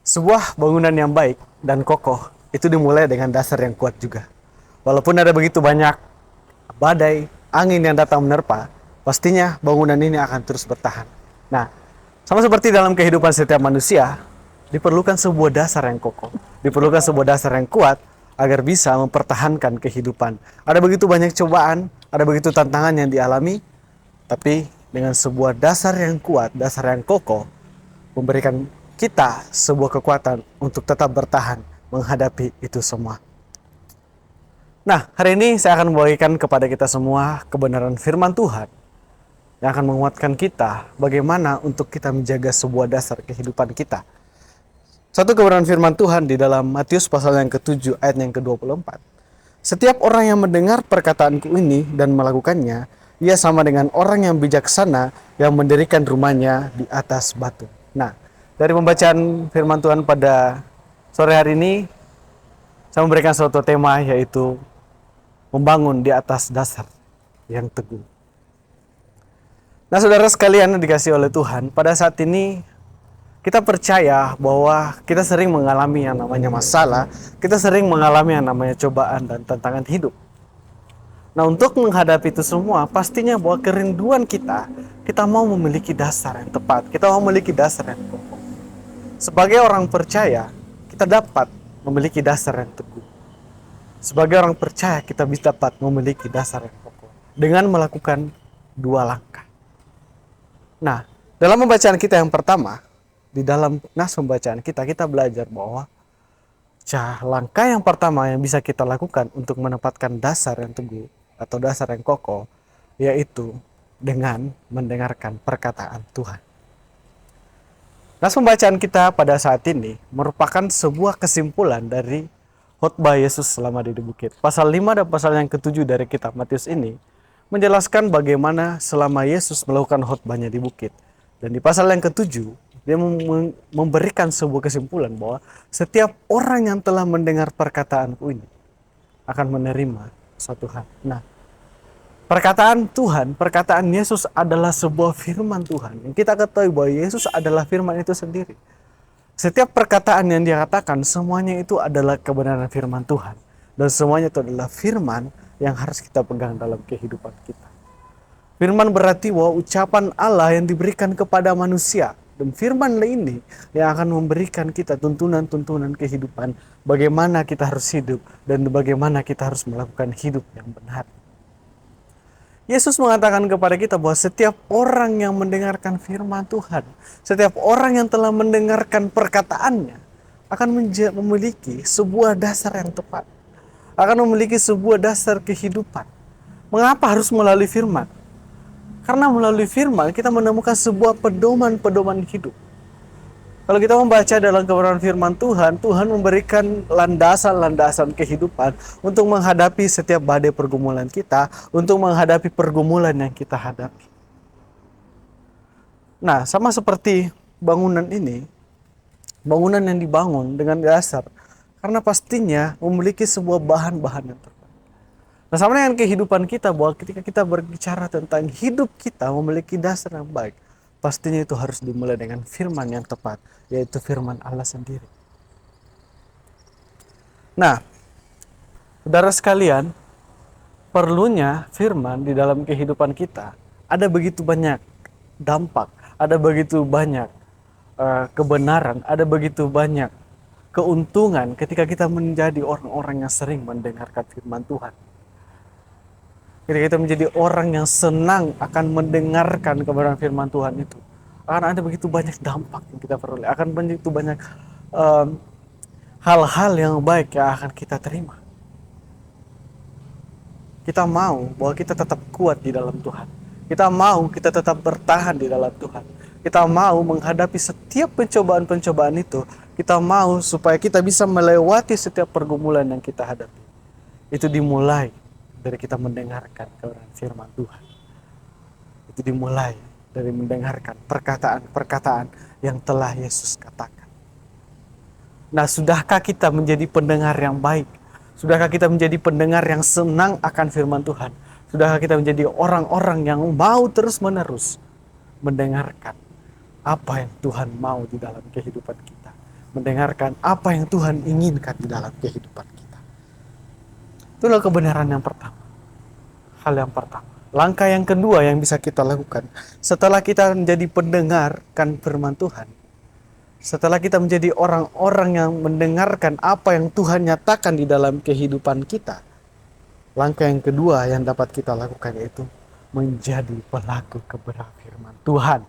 Sebuah bangunan yang baik dan kokoh itu dimulai dengan dasar yang kuat juga. Walaupun ada begitu banyak badai, angin yang datang menerpa, pastinya bangunan ini akan terus bertahan. Nah, sama seperti dalam kehidupan setiap manusia, diperlukan sebuah dasar yang kokoh, diperlukan sebuah dasar yang kuat agar bisa mempertahankan kehidupan. Ada begitu banyak cobaan, ada begitu tantangan yang dialami, tapi dengan sebuah dasar yang kuat, dasar yang kokoh, memberikan kita sebuah kekuatan untuk tetap bertahan menghadapi itu semua. Nah, hari ini saya akan membagikan kepada kita semua kebenaran firman Tuhan yang akan menguatkan kita bagaimana untuk kita menjaga sebuah dasar kehidupan kita. Satu kebenaran firman Tuhan di dalam Matius pasal yang ke-7 ayat yang ke-24. Setiap orang yang mendengar perkataanku ini dan melakukannya, ia sama dengan orang yang bijaksana yang mendirikan rumahnya di atas batu. Nah, dari pembacaan firman Tuhan pada sore hari ini, saya memberikan suatu tema, yaitu membangun di atas dasar yang teguh. Nah, saudara sekalian yang dikasihi oleh Tuhan, pada saat ini kita percaya bahwa kita sering mengalami yang namanya masalah, kita sering mengalami yang namanya cobaan dan tantangan hidup. Nah, untuk menghadapi itu semua, pastinya bahwa kerinduan kita mau memiliki dasar yang tepat, kita mau memiliki dasar yang kokoh. Sebagai orang percaya, kita dapat memiliki dasar yang teguh. Sebagai orang percaya, kita bisa dapat memiliki dasar yang kokoh dengan melakukan dua langkah. Nah, dalam pembacaan kita yang pertama, di dalam nas pembacaan kita belajar bahwa langkah yang pertama yang bisa kita lakukan untuk menempatkan dasar yang teguh atau dasar yang kokoh, yaitu dengan mendengarkan perkataan Tuhan. Nas pembacaan kita pada saat ini merupakan sebuah kesimpulan dari khotbah Yesus selama di bukit. Pasal 5 dan pasal yang ke-7 dari kitab Matius ini menjelaskan bagaimana selama Yesus melakukan khotbahnya di bukit. Dan di pasal yang ke-7, dia memberikan sebuah kesimpulan bahwa setiap orang yang telah mendengar perkataanku ini akan menerima suatu hal. Nah, perkataan Tuhan, perkataan Yesus adalah sebuah firman Tuhan. Yang kita ketahui bahwa Yesus adalah firman itu sendiri. Setiap perkataan yang dia katakan, semuanya itu adalah kebenaran firman Tuhan. Dan semuanya itu adalah firman yang harus kita pegang dalam kehidupan kita. Firman berarti bahwa ucapan Allah yang diberikan kepada manusia. Dan firman ini yang akan memberikan kita tuntunan-tuntunan kehidupan. Bagaimana kita harus hidup dan bagaimana kita harus melakukan hidup yang benar. Yesus mengatakan kepada kita bahwa setiap orang yang mendengarkan firman Tuhan, setiap orang yang telah mendengarkan perkataannya, akan memiliki sebuah dasar yang tepat. Akan memiliki sebuah dasar kehidupan. Mengapa harus melalui firman? Karena melalui firman kita menemukan sebuah pedoman-pedoman hidup. Kalau kita membaca dalam kebenaran firman Tuhan, Tuhan memberikan landasan-landasan kehidupan untuk menghadapi setiap badai pergumulan kita, untuk menghadapi pergumulan yang kita hadapi. Nah, sama seperti bangunan ini, bangunan yang dibangun dengan dasar, karena pastinya memiliki sebuah bahan-bahan yang terbaik. Nah, sama dengan kehidupan kita, bahwa ketika kita berbicara tentang hidup kita memiliki dasar yang baik, pastinya itu harus dimulai dengan firman yang tepat, yaitu firman Allah sendiri. Nah, saudara sekalian, perlunya firman di dalam kehidupan kita, ada begitu banyak dampak, ada begitu banyak kebenaran, ada begitu banyak keuntungan ketika kita menjadi orang-orang yang sering mendengarkan firman Tuhan. Ketika kita menjadi orang yang senang akan mendengarkan kebenaran firman Tuhan itu, akan ada begitu banyak dampak yang kita peroleh, akan begitu banyak hal-hal yang baik yang akan kita terima. Kita mau bahwa kita tetap kuat di dalam Tuhan. Kita mau kita tetap bertahan di dalam Tuhan. Kita mau menghadapi setiap pencobaan-pencobaan itu. Kita mau supaya kita bisa melewati setiap pergumulan yang kita hadapi. Itu dimulai dari kita mendengarkan kebenaran firman Tuhan. Itu dimulai dari mendengarkan perkataan-perkataan yang telah Yesus katakan. Nah, sudahkah kita menjadi pendengar yang baik? Sudahkah kita menjadi pendengar yang senang akan firman Tuhan? Sudahkah kita menjadi orang-orang yang mau terus-menerus mendengarkan apa yang Tuhan mau di dalam kehidupan kita? mendengarkan apa yang Tuhan inginkan di dalam kehidupan kita. Itulah kebenaran yang pertama. Hal yang pertama. Langkah yang kedua yang bisa kita lakukan setelah kita menjadi pendengarkan firman Tuhan, setelah kita menjadi orang-orang yang mendengarkan apa yang Tuhan nyatakan di dalam kehidupan kita, langkah yang kedua yang dapat kita lakukan yaitu menjadi pelaku kebenaran firman Tuhan.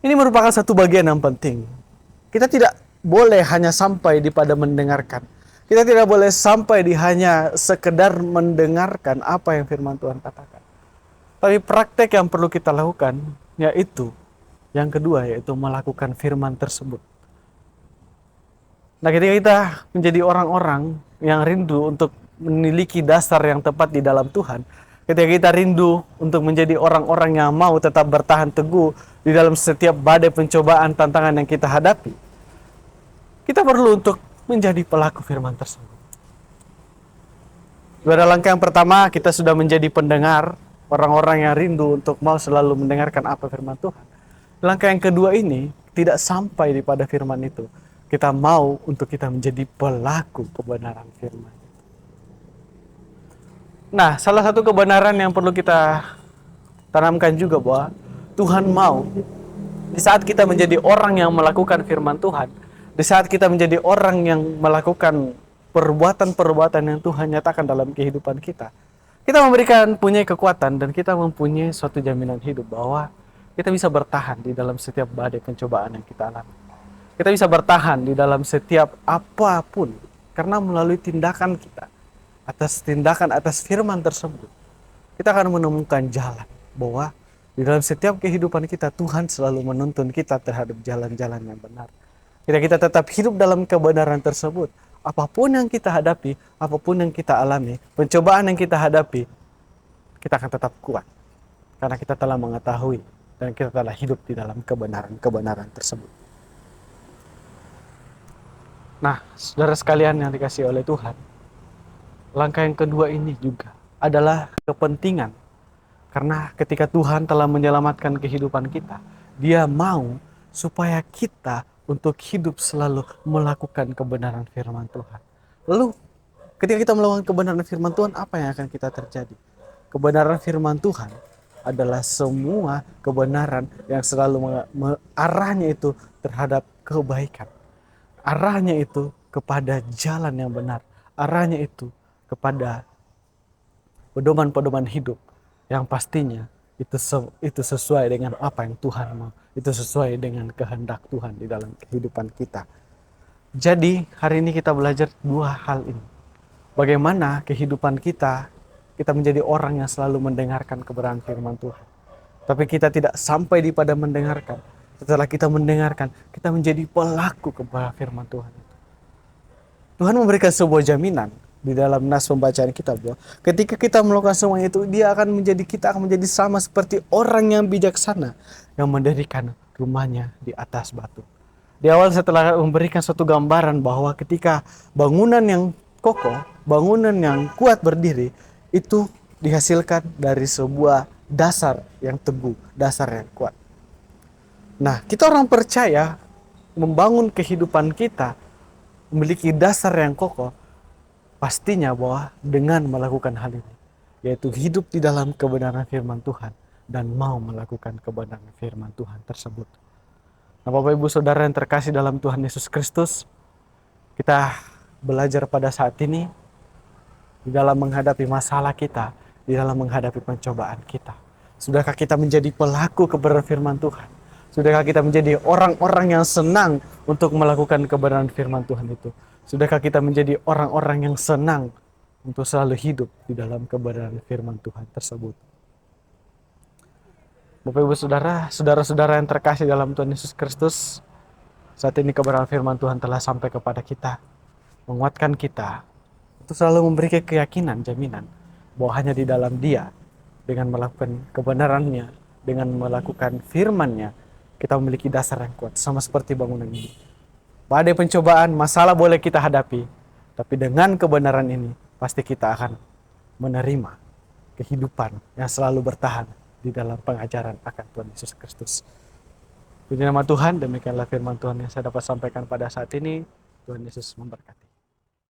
Ini merupakan satu bagian yang penting. Kita tidak boleh hanya sampai di pada mendengarkan. Kita tidak boleh sampai di hanya sekedar mendengarkan apa yang firman Tuhan katakan. Tapi praktek yang perlu kita lakukan yaitu yang kedua, yaitu melakukan firman tersebut. Nah, ketika kita menjadi orang-orang yang rindu untuk memiliki dasar yang tepat di dalam Tuhan, ketika kita rindu untuk menjadi orang-orang yang mau tetap bertahan teguh di dalam setiap badai pencobaan tantangan yang kita hadapi, kita perlu untuk menjadi pelaku firman tersebut. Pada langkah yang pertama, kita sudah menjadi pendengar, orang-orang yang rindu untuk mau selalu mendengarkan apa firman Tuhan. Langkah yang kedua ini, tidak sampai pada firman itu. Kita mau untuk kita menjadi pelaku kebenaran firman. Nah, salah satu kebenaran yang perlu kita tanamkan juga bahwa Tuhan mau di saat kita menjadi orang yang melakukan firman Tuhan, di saat kita menjadi orang yang melakukan perbuatan-perbuatan yang Tuhan nyatakan dalam kehidupan kita, kita punya kekuatan dan kita mempunyai suatu jaminan hidup bahwa kita bisa bertahan di dalam setiap badai pencobaan yang kita alami. Kita bisa bertahan di dalam setiap apapun karena melalui tindakan kita atas firman tersebut, kita akan menemukan jalan bahwa di dalam setiap kehidupan kita Tuhan selalu menuntun kita terhadap jalan-jalan yang benar. Ketika kita tetap hidup dalam kebenaran tersebut, apapun yang kita hadapi, apapun yang kita alami, pencobaan yang kita hadapi, kita akan tetap kuat. Karena kita telah mengetahui dan kita telah hidup di dalam kebenaran-kebenaran tersebut. Nah, saudara sekalian yang dikasihi oleh Tuhan, langkah yang kedua ini juga adalah kepentingan. Karena ketika Tuhan telah menyelamatkan kehidupan kita, Dia mau supaya kita untuk hidup selalu melakukan kebenaran firman Tuhan. Lalu ketika kita melakukan kebenaran firman Tuhan, apa yang akan kita terjadi? Kebenaran firman Tuhan adalah semua kebenaran yang selalu arahnya itu terhadap kebaikan. Arahnya itu kepada jalan yang benar. Arahnya itu kepada pedoman-pedoman hidup yang pastinya itu sesuai dengan apa yang Tuhan mau. Itu sesuai dengan kehendak Tuhan di dalam kehidupan kita. Jadi hari ini kita belajar dua hal ini. Bagaimana kehidupan kita menjadi orang yang selalu mendengarkan kebenaran firman Tuhan. Tapi kita tidak sampai di pada mendengarkan. Setelah kita mendengarkan, kita menjadi pelaku kebenaran firman Tuhan. Tuhan memberikan sebuah jaminan di dalam nas pembacaan kita bahwa ketika kita melakukan semua itu, kita akan menjadi sama seperti orang yang bijaksana yang mendirikan rumahnya di atas batu. Di awal setelah memberikan suatu gambaran bahwa ketika bangunan yang kokoh, bangunan yang kuat berdiri, itu dihasilkan dari sebuah dasar yang teguh, dasar yang kuat. Nah, kita orang percaya membangun kehidupan kita memiliki dasar yang kokoh, pastinya bahwa dengan melakukan hal ini, yaitu hidup di dalam kebenaran firman Tuhan dan mau melakukan kebenaran firman Tuhan tersebut. Nah, Bapak Ibu Saudara yang terkasih dalam Tuhan Yesus Kristus, kita belajar pada saat ini di dalam menghadapi masalah kita, di dalam menghadapi pencobaan kita. Sudahkah kita menjadi pelaku kebenaran firman Tuhan? Sudahkah kita menjadi orang-orang yang senang untuk melakukan kebenaran firman Tuhan itu? Sudahkah kita menjadi orang-orang yang senang untuk selalu hidup di dalam kebenaran firman Tuhan tersebut? Bapak Ibu Saudara, saudara-saudara yang terkasih dalam Tuhan Yesus Kristus, saat ini kebenaran firman Tuhan telah sampai kepada kita, menguatkan kita untuk selalu memberi keyakinan, jaminan bahwa hanya di dalam Dia, dengan melakukan kebenarannya, dengan melakukan firman-Nya, kita memiliki dasar yang kuat, sama seperti bangunan ini. Badai pencobaan, masalah boleh kita hadapi, tapi dengan kebenaran ini, pasti kita akan menerima kehidupan yang selalu bertahan di dalam pengajaran akan Tuhan Yesus Kristus. Puji nama Tuhan, demikianlah firman Tuhan yang saya dapat sampaikan pada saat ini. Tuhan Yesus memberkati.